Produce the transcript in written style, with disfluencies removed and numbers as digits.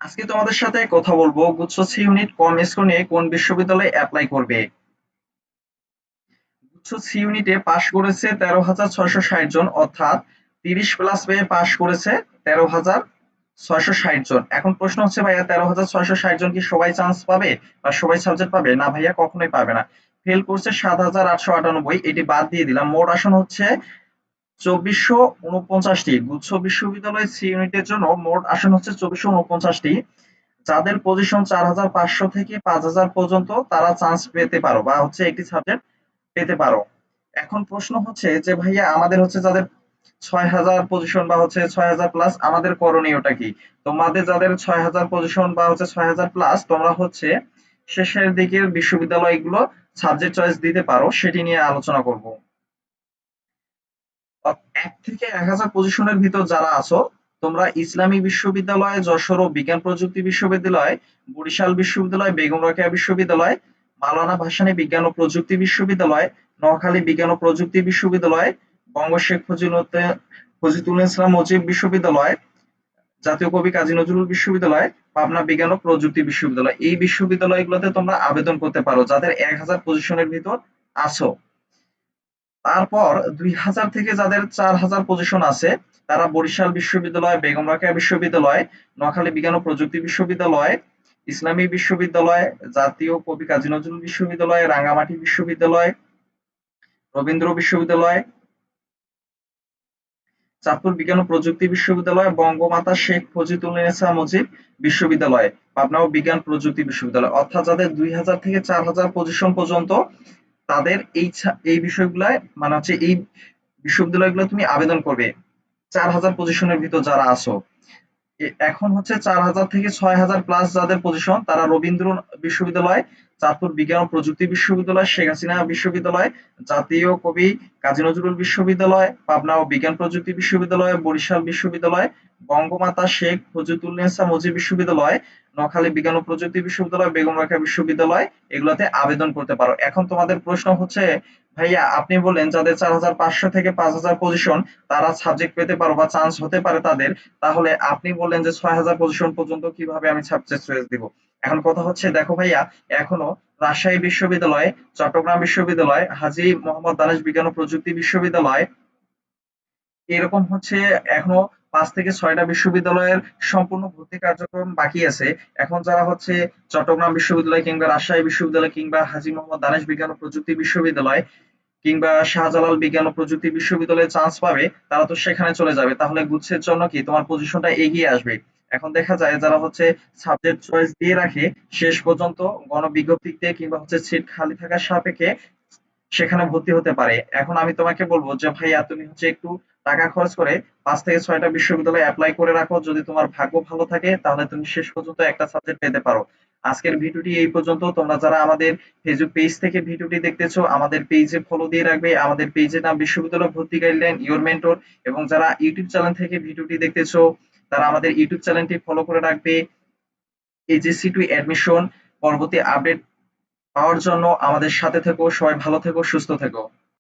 আজকে তোমাদের সাথে কথা বলবো গুচ্ছ সি ইউনিট কম স্কোর নিয়ে কোন বিশ্ববিদ্যালয়ে অ্যাপ্লাই করবে। গুচ্ছ সি ইউনিটে পাশ করেছে 13,660 জন, অর্থাৎ 30+ পেয়ে পাশ করেছে 13,660 জন। এখন প্রশ্ন হচ্ছে ভাইয়া 13,660 জন কি সবাই চান্স পাবে বা সবাই সাবজেক্ট পাবে? না ভাইয়া, কখনোই পাবে না। ফেল করছে 7,898, এটি বাদ দিয়ে দিলাম। মোট আসন হচ্ছে 2449টি। গুচ্ছ বিশ্ববিদ্যালয় সি ইউনিটের জন্য মোট আসন হচ্ছে 2449টি। যাদের পজিশন 4,500 থেকে 5,000 পর্যন্ত তারা চান্স পেতে পারো বা হচ্ছে একটি সাবজেক্ট পেতে পারো। এখন প্রশ্ন হচ্ছে যে ভাইয়া আমাদের হচ্ছে যাদের 6,000 পজিশন বা হচ্ছে 6,000 প্লাস, আমাদের করণীয়টা কি? তোমাদের যাদের 6,000 পজিশন বা হচ্ছে 6,000 প্লাস, তোমরা হচ্ছে শেষের দিকের বিশ্ববিদ্যালয়গুলো সাবজেক্ট চয়েস দিতে পারো, সেটি নিয়ে আলোচনা করব। 1 থেকে 1,000 পজিশনের ভিতর যারা আছো, তোমরা ইসলামী বিশ্ববিদ্যালয়, যশোর ও বিজ্ঞান প্রযুক্তি বিশ্ববিদ্যালয়, বরিশাল বিশ্ববিদ্যালয়, বেগম রোকেয়া বিশ্ববিদ্যালয়, মাওলানা ভাসানী বিজ্ঞান ও প্রযুক্তি বিশ্ববিদ্যালয়, নোয়াখালী বিজ্ঞান ও প্রযুক্তি বিশ্ববিদ্যালয়, বঙ্গ শেখ ফজিলুল ইসলাম মুজিব বিশ্ববিদ্যালয়, জাতীয় কবি কাজী নজরুল বিশ্ববিদ্যালয়, পাবনা বিজ্ঞান ও প্রযুক্তি বিশ্ববিদ্যালয়, এই বিশ্ববিদ্যালয়গুলোতে তোমরা আবেদন করতে পারো যাদের 1,000 পজিশনের ভিতর আছো। তারপর 2,000 থেকে যাদের 4,000 পজিশন আছে, তারা বরিশাল বিশ্ববিদ্যালয়, বেগম রোকেয়া বিশ্ববিদ্যালয়, নোয়াখালী বিজ্ঞান ও প্রযুক্তি বিশ্ববিদ্যালয়, ইসলামী বিশ্ববিদ্যালয়, জাতীয় কবি কাজী নজরুল বিশ্ববিদ্যালয়, রাঙ্গামাটি বিশ্ববিদ্যালয়, রবীন্দ্র বিশ্ববিদ্যালয়, চাঁদপুর বিজ্ঞান ও প্রযুক্তি বিশ্ববিদ্যালয়, বঙ্গমাতা শেখ ফজিলুন্নেছা মুজিব বিশ্ববিদ্যালয়, পাবনা ও বিজ্ঞান প্রযুক্তি বিশ্ববিদ্যালয়। অর্থাৎ যাদের 2,000 থেকে 4,000 পজিশন পর্যন্ত, তাদের এই বিষয়গুলায় মানে হচ্ছে এই বিশ্ববিদ্যালয়গুলো তুমি আবেদন করবে 4,000 পজিশনের ভিতর যারা আছো। এখন হচ্ছে 4,000 থেকে 6,000 প্লাস যাদের পজিশন, তারা রবীন্দ্র বিশ্ববিদ্যালয়, চাঁদপুর বিজ্ঞান ও প্রযুক্তি বিশ্ববিদ্যালয়, শেখ হাসিনা বিশ্ববিদ্যালয়, জাতীয় কবি কাজী নজরুল বিশ্ববিদ্যালয়, পাবনা ও বিজ্ঞান প্রযুক্তি বিশ্ববিদ্যালয়, বরিশাল বিশ্ববিদ্যালয়, বঙ্গমাতা শেখ ফজিলুন্নেছা মুজিব বিশ্ববিদ্যালয়, নোয়াখালী বিজ্ঞান ও প্রযুক্তি বিশ্ববিদ্যালয়, বেগম রোকেয়া বিশ্ববিদ্যালয়, এগুলাতে আবেদন করতে পারো। এখন তোমাদের প্রশ্ন হচ্ছে, ভাইয়া আপনি বললেন যাদের 4,500 থেকে 5,000 পজিশন তারা সাবজেক্ট পেতে পারো বা চান্স হতে পারে তাদের, তাহলে আপনি বললেন যে 6,000 পজিশন পর্যন্ত কিভাবে আমি সাবজেক্ট চয়েস দিব? এখন কথা হচ্ছে, দেখো ভাইয়া, এখনো রাজশাহী বিশ্ববিদ্যালয়, চট্টগ্রাম বিশ্ববিদ্যালয়, হাজী মোহাম্মদ দানেশ বিজ্ঞান ও প্রযুক্তি বিশ্ববিদ্যালয়, এরকম হচ্ছে এখনো 5 থেকে 6টা বিশ্ববিদ্যালয়ের সম্পূর্ণ ভর্তি কার্যক্রম বাকি আছে। এখন যারা হচ্ছে চট্টগ্রাম বিশ্ববিদ্যালয় কিংবা রাজশাহী বিশ্ববিদ্যালয় কিংবা হাজী মোহাম্মদ দানেশ বিজ্ঞান ও প্রযুক্তি বিশ্ববিদ্যালয় কিংবা শাহজালাল বিজ্ঞান ও প্রযুক্তি বিশ্ববিদ্যালয়ে চান্স পাবে, তারা তো সেখানে চলে যাবে। তাহলে গুচ্ছের জন্য কি তোমার পজিশনটা এগিয়ে আসবে। এখন দেখা যায় যারা হচ্ছে সাবজেক্ট চয়েস দিয়ে রাখে শেষ পর্যন্ত, গণবিজ্ঞপ্তিতে কিংবা হচ্ছে সিট খালি থাকার সাপেক্ষে সেখানে ভর্তি হতে পারে। এখন আমি তোমাকে বলবো যে ভাইয়া তুমি হচ্ছে একটু টাকা খরচ করে 5 থেকে 6টা বিশ্ববিদ্যালয়ে এপ্লাই করে রাখো। যদি তোমার ভাগ্য ভালো থাকে তাহলে তুমি শেষ পর্যন্ত একটা সাবজেক্ট পেতে পারো। আজকের ভিডিওটি এই পর্যন্ত। তোমরা যারা আমাদের ফেসবুক পেজ থেকে ভিডিওটি দেখতেছো, আমাদের পেজে ফলো দিয়ে রাখবে। আমাদের পেজের নাম বিশ্ববিদ্যালয় ভর্তি গাইডলাইন ইওর মেন্টর। এবং যারা ইউটিউব চ্যানেল থেকে ভিডিওটি দেখতেছো, তারা আমাদের ইউটিউব চ্যানেলটি ফলো করে রাখবে। এইচএসসি টু অ্যাডমিশন পরবর্তী আপডেট পাওয়ার জন্য আমাদের সাথে থেকো। সবাই ভালো থেকো, সুস্থ থেকো।